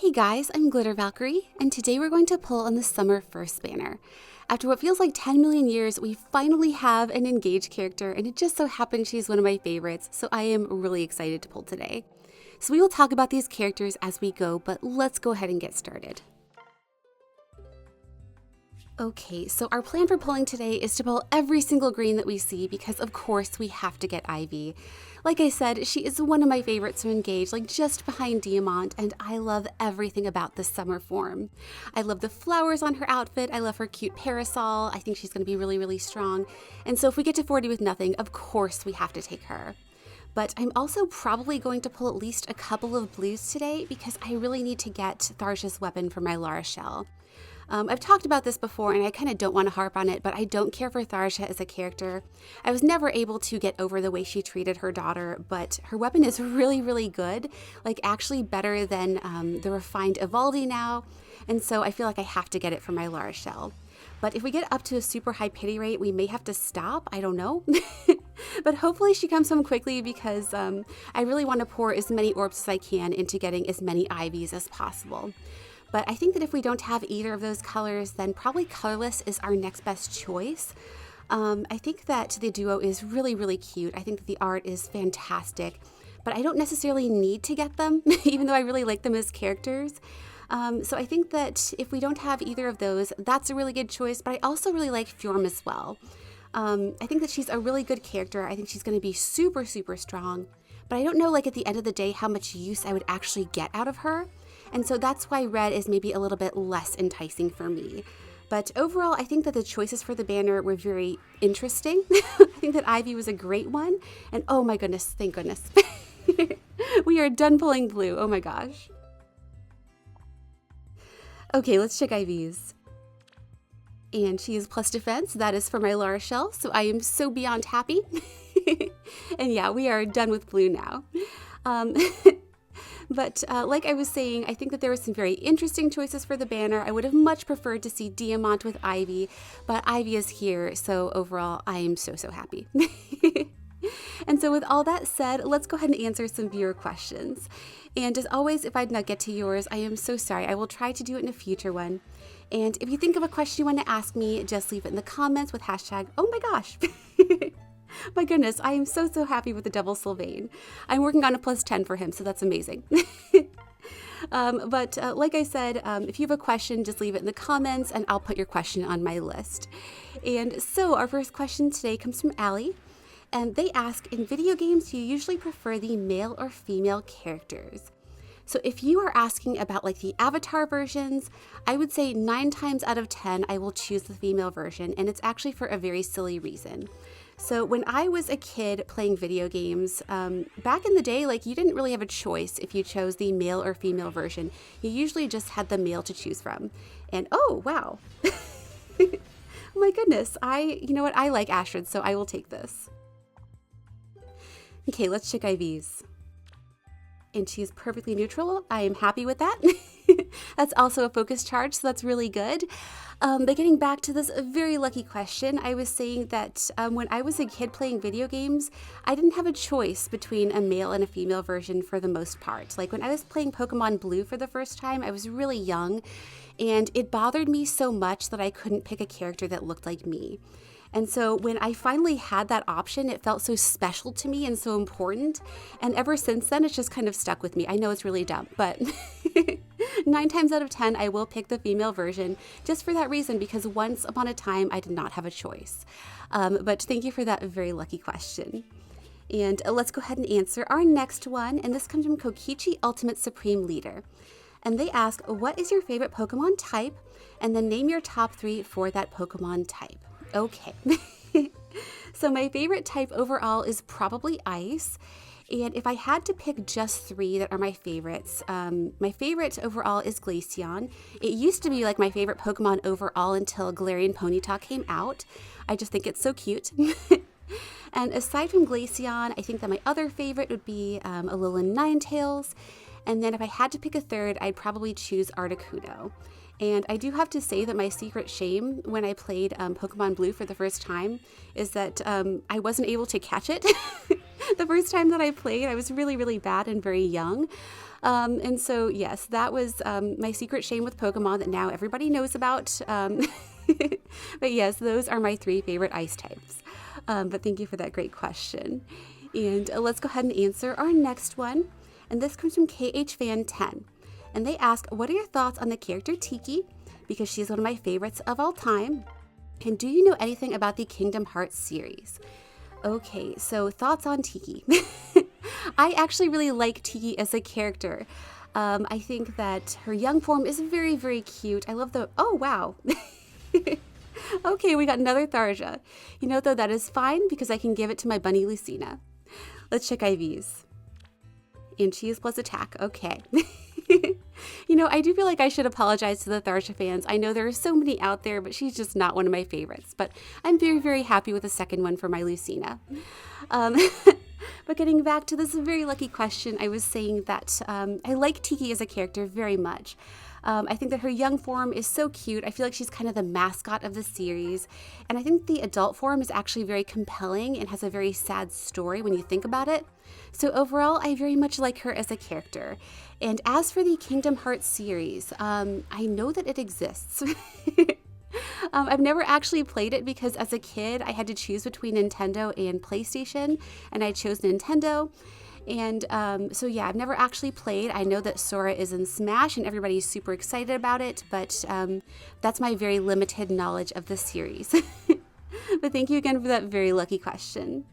Hey guys, I'm Glitter Valkyrie, and today we're going to pull on the Summer First banner. After what feels like 10 million years, we finally have an engaged character, and it just so happens she's one of my favorites, so I am really excited to pull today. So we will talk about these characters as we go, but let's go ahead and get started. Okay, so our plan for pulling today is to pull every single green that we see because of course we have to get Ivy. Like I said, she is one of my favorites to engage, like just behind Diamant, and I love everything about this summer form. I love the flowers on her outfit, I love her cute parasol, I think she's going to be really strong, and so if we get to 40 with nothing, of course we have to take her. But I'm also probably going to pull at least a couple of blues today because I really need to get Tharja's weapon for my Lara shell. I've talked about this before and I kind of don't want to harp on it, but I don't care for Tharja as a character. I was never able to get over the way she treated her daughter, but her weapon is really good, like actually better than the refined Evaldi now, and so I feel like I have to get it for my Lara shell. But if we get up to a super high pity rate, we may have to stop, I don't know. But hopefully she comes home quickly because I really want to pour as many orbs as I can into getting as many Ivies as possible. But I think that if we don't have either of those colors, then probably colorless is our next best choice. I think that the duo is really cute. I think that the art is fantastic, but I don't necessarily need to get them, even though I really like them as characters. So I think that if we don't have either of those, that's a really good choice, but I also really like Fjorm as well. I think that she's a really good character. I think she's going to be super strong, but I don't know, like at the end of the day, how much use I would actually get out of her. And so that's why red is maybe a little bit less enticing for me. But overall, I think that the choices for the banner were very interesting. I think that Ivy was a great one. And oh my goodness, thank goodness. We are done pulling blue. Oh my gosh. Okay, let's check Ivy's. And she is plus defense. That is for my Lara shell. So I am so beyond happy. And yeah, we are done with blue now. But like I was saying, I think that there were some very interesting choices for the banner. I would have much preferred to see Diamant with Ivy, but Ivy is here, so overall, I am so happy. And so with all that said, let's go ahead and answer some viewer questions. And as always, if I did not get to yours, I am so sorry. I will try to do it in a future one. And if you think of a question you want to ask me, just leave it in the comments with hashtag, oh my gosh. My goodness, I am so happy with the Devil Sylvain. I'm working on a plus 10 for him, so that's amazing. But like I said, if you have a question, just leave it in the comments and I'll put your question on my list. And so our first question today comes from Allie. And they ask, in video games, do you usually prefer the male or female characters? So if you are asking about like the avatar versions, I would say 9 times out of 10, I will choose the female version. And it's actually for a very silly reason. So when I was a kid playing video games, back in the day, like you didn't really have a choice if you chose the male or female version. You usually just had the male to choose from. And oh, wow. My goodness, you know what? I like Astrid, so I will take this. Okay, let's check IVs. And she is perfectly neutral. I am happy with that. That's also a focus charge, so that's really good. But getting back to this very lucky question, I was saying that when I was a kid playing video games, I didn't have a choice between a male and a female version for the most part. Like when I was playing Pokemon Blue for the first time, I was really young, and it bothered me so much that I couldn't pick a character that looked like me. And so when I finally had that option, it felt so special to me and so important. And ever since then, it's just kind of stuck with me. I know it's really dumb, but 9 times out of 10, I will pick the female version just for that reason, because once upon a time, I did not have a choice. But thank you for that very lucky question. And let's go ahead and answer our next one. And this comes from Kokichi Ultimate Supreme Leader. And they ask, what is your favorite Pokemon type? And then name your top 3 for that Pokemon type. Okay, so my favorite type overall is probably Ice, and if I had to pick just 3 that are my favorites, my favorite overall is Glaceon. It used to be like my favorite Pokemon overall until Galarian Ponyta came out. I just think it's so cute. And aside from Glaceon, I think that my other favorite would be Alolan Ninetales, and then if I had to pick a third, I'd probably choose Articuno. And I do have to say that my secret shame when I played Pokemon Blue for the first time is that I wasn't able to catch it. The first time that I played, I was really bad and very young. And so, yes, that was my secret shame with Pokemon that now everybody knows about. But yes, those are my 3 favorite ice types. But thank you for that great question. And let's go ahead and answer our next one. And this comes from KHFan10. And they ask, what are your thoughts on the character Tiki? Because she's one of my favorites of all time. And do you know anything about the Kingdom Hearts series? Okay, so thoughts on Tiki. I actually really like Tiki as a character. I think that her young form is very, very cute. I love the... Oh, wow. Okay, we got another Tharja. You know, though, that is fine because I can give it to my bunny Lucina. Let's check IVs. And cheese plus attack. Okay. You know, I do feel like I should apologize to the Tharja fans. I know there are so many out there, but she's just not one of my favorites. But I'm very, very happy with the second one for my Lucina. But getting back to this very lucky question, I was saying that I like Tiki as a character very much. I think that her young form is so cute. I feel like she's kind of the mascot of the series. And I think the adult form is actually very compelling and has a very sad story when you think about it. So overall, I very much like her as a character. And as for the Kingdom Hearts series, I know that it exists. I've never actually played it because as a kid, I had to choose between Nintendo and PlayStation, and I chose Nintendo. And so yeah, I've never actually played. I know that Sora is in Smash and everybody's super excited about it, but that's my very limited knowledge of the series. But thank you again for that very lucky question.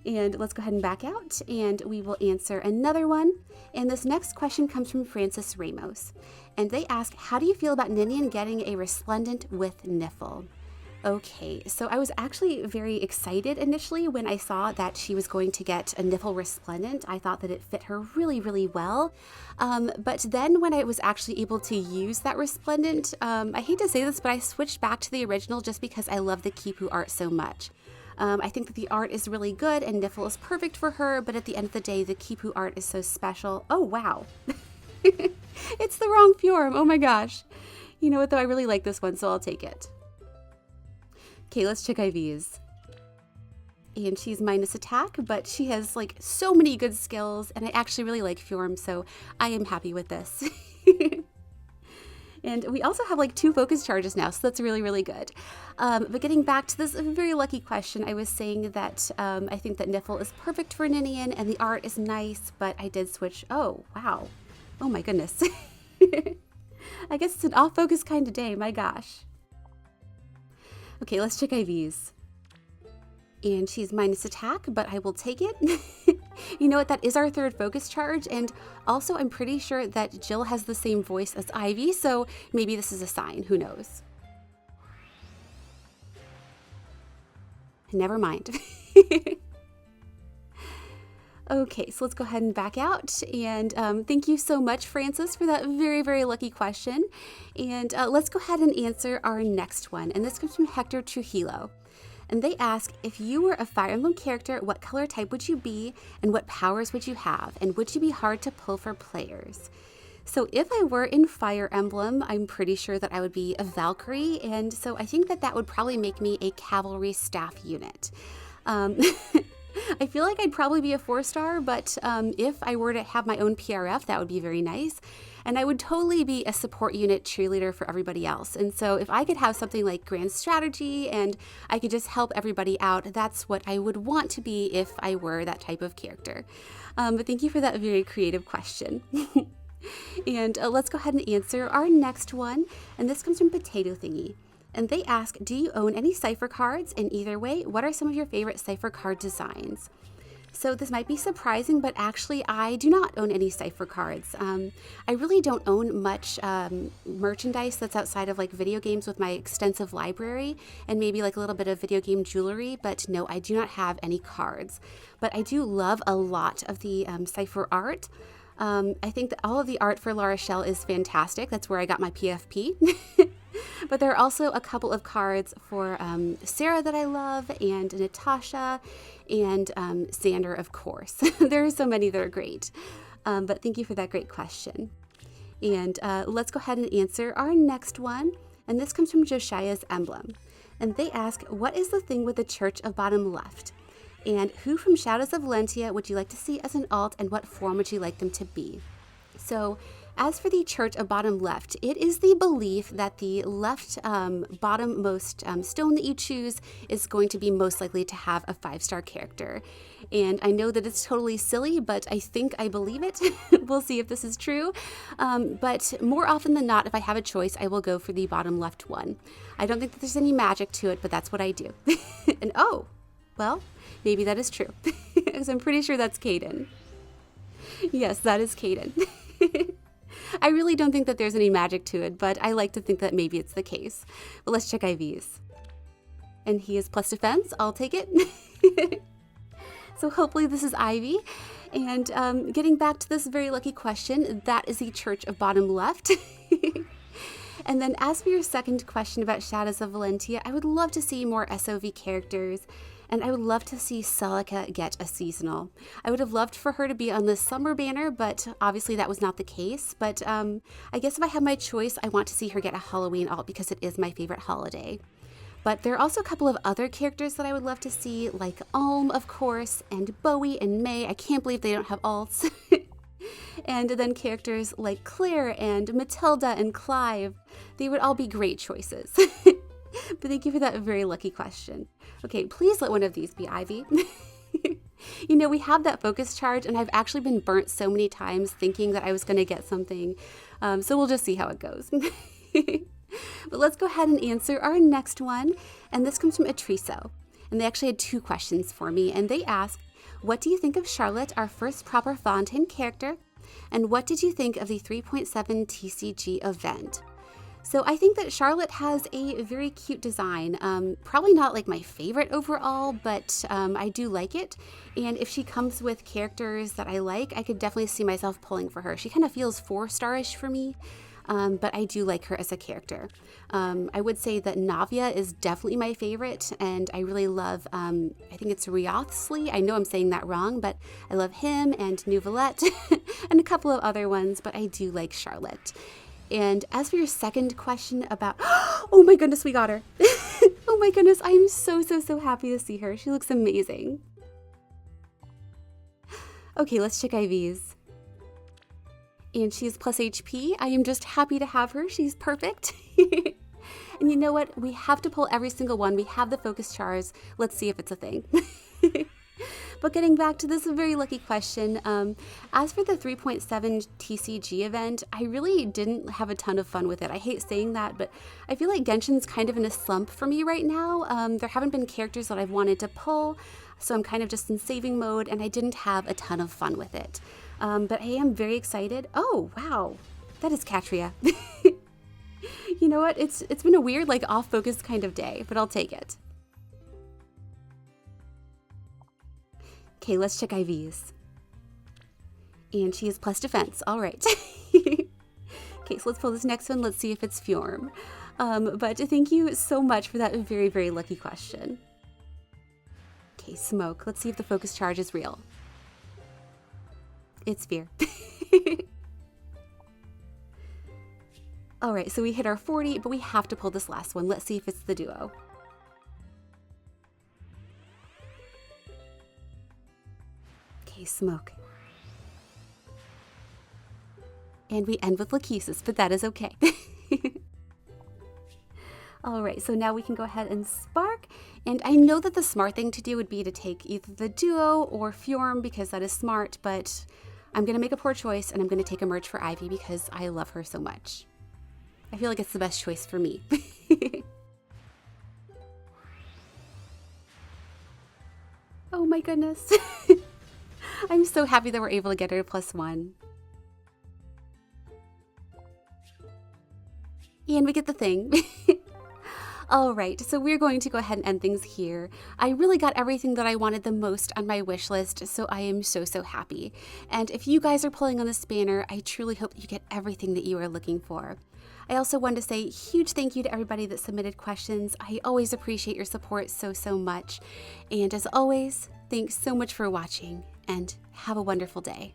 And let's go ahead and back out and we will answer another one. And this next question comes from Francis Ramos. And they ask, how do you feel about Ninian getting a Resplendent with Niffle? Okay, so I was actually very excited initially when I saw that she was going to get a Niffle Resplendent. I thought that it fit her really, really well. But then when I was actually able to use that Resplendent, I hate to say this, but I switched back to the original just because I love the Kipu art so much. I think that the art is really good and Niffle is perfect for her, but at the end of the day, the Kipu art is so special. Oh, wow. It's the wrong form. Oh my gosh. You know what, though? I really like this one, so I'll take it. Okay, let's check IVs. And she's minus attack, but she has like so many good skills, and I actually really like Fjorm, so I am happy with this. And we also have like 2 focus charges now, so that's really, really good. But getting back to this very lucky question, I was saying that I think that Niffle is perfect for Ninian, and the art is nice, but I did switch. Oh, wow. Oh my goodness. I guess it's an off-focus kind of day, my gosh. Okay, let's check IVs. And she's minus attack, but I will take it. You know what, that is our 3rd focus charge, and also I'm pretty sure that Jill has the same voice as Ivy, so maybe this is a sign, who knows. Never mind. Okay, so let's go ahead and back out, and thank you so much, Francis, for that very, very lucky question. And let's go ahead and answer our next one, and this comes from Hector Trujillo. And they ask, if you were a Fire Emblem character, what color type would you be, and what powers would you have, and would you be hard to pull for players? So if I were in Fire Emblem, I'm pretty sure that I would be a Valkyrie, and so I think that that would probably make me a cavalry staff unit. I feel like I'd probably be a 4-star, but if I were to have my own PRF, that would be very nice. And I would totally be a support unit cheerleader for everybody else. And so if I could have something like grand strategy and I could just help everybody out, that's what I would want to be if I were that type of character. But thank you for that very creative question. And let's go ahead and answer our next one. And this comes from Potato Thingy. And they ask, do you own any cipher cards? And either way, what are some of your favorite cipher card designs? So this might be surprising, but actually I do not own any cipher cards. I really don't own much merchandise that's outside of like video games with my extensive library and maybe like a little bit of video game jewelry, but no, I do not have any cards. But I do love a lot of the cipher art. I think that all of the art for La Rochelle is fantastic. That's where I got my PFP. But there are also a couple of cards for Sarah that I love, and Natasha, and Xander, of course. There are so many that are great. But thank you for that great question. And let's go ahead and answer our next one. And this comes from Josiah's Emblem. And they ask, what is the thing with the Church of Bottom Left? And who from Shadows of Valentia would you like to see as an alt, and what form would you like them to be? So as for the Church of Bottom Left, it is the belief that the left bottommost stone that you choose is going to be most likely to have a 5-star character. And I know that it's totally silly, but I think I believe it. We'll see if this is true. But more often than not, if I have a choice, I will go for the bottom left one. I don't think that there's any magic to it, but that's what I do. And oh, well, maybe that is true, because I'm pretty sure that's Caden. Yes, that is Caden. I really don't think that there's any magic to it, but I like to think that maybe it's the case. But let's check IVs. And he is plus defense. I'll take it. So hopefully this is Ivy. And getting back to this very lucky question, that is the Church of Bottom Left. And then as for your second question about Shadows of Valentia, I would love to see more SOV characters. And I would love to see Celica get a seasonal. I would have loved for her to be on the summer banner, but obviously that was not the case. But I guess if I have my choice, I want to see her get a Halloween alt because it is my favorite holiday. But there are also a couple of other characters that I would love to see, like Alm, of course, and Bowie and May. I can't believe they don't have alts. And then characters like Claire and Matilda and Clive. They would all be great choices. But thank you for that very lucky question. Okay, please let one of these be Ivy. You know, we have that focus charge, and I've actually been burnt so many times thinking that I was going to get something. So we'll just see how it goes. But let's go ahead and answer our next one. And this comes from Atriso. And they actually had 2 questions for me. And they asked, what do you think of Charlotte, our first proper Fontaine character? And what did you think of the 3.7 TCG event? So I think that Charlotte has a very cute design. Probably not like my favorite overall, but I do like it. And if she comes with characters that I like, I could definitely see myself pulling for her. She kind of feels 4-star-ish for me, but I do like her as a character. I would say that Navia is definitely my favorite, and I really love, I think it's Riothsley. I know I'm saying that wrong, but I love him and Nouvelette and a couple of other ones, but I do like Charlotte. And as for your second question about, oh my goodness, we got her. Oh my goodness, I'm so happy to see her. She looks amazing. Okay, let's check IVs. And she's plus HP. I am just happy to have her. She's perfect. And you know what? We have to pull every single one. We have the focus chars. Let's see if it's a thing. But getting back to this very lucky question, as for the 3.7 TCG event, I really didn't have a ton of fun with it. I hate saying that, but I feel like Genshin's kind of in a slump for me right now. There haven't been characters that I've wanted to pull, so I'm kind of just in saving mode, and I didn't have a ton of fun with it. But I am very excited. Oh, wow. That is Katria. You know what? It's been a weird, like, off-focus kind of day, but I'll take it. Okay, let's check IVs. And she is plus defense. All right. Okay, so let's pull this next one. Let's see if it's Fjorm. But thank you so much for that very lucky question. Okay, Smoke. Let's see if the focus charge is real. It's Fear. All right, so we hit our 40, but we have to pull this last one. Let's see if it's the duo. Okay, Smoke. And we end with Lachesis, but that is okay. All right, so now we can go ahead and Spark. And I know that the smart thing to do would be to take either the duo or Fjorm because that is smart, but I'm going to make a poor choice and I'm going to take a merge for Ivy because I love her so much. I feel like it's the best choice for me. Oh my goodness. I'm so happy that we're able to get her to +1. And we get the thing. All right, so we're going to go ahead and end things here. I really got everything that I wanted the most on my wish list, so I am so happy. And if you guys are pulling on this banner, I truly hope that you get everything that you are looking for. I also wanted to say a huge thank you to everybody that submitted questions. I always appreciate your support so much. And as always, thanks so much for watching, and have a wonderful day.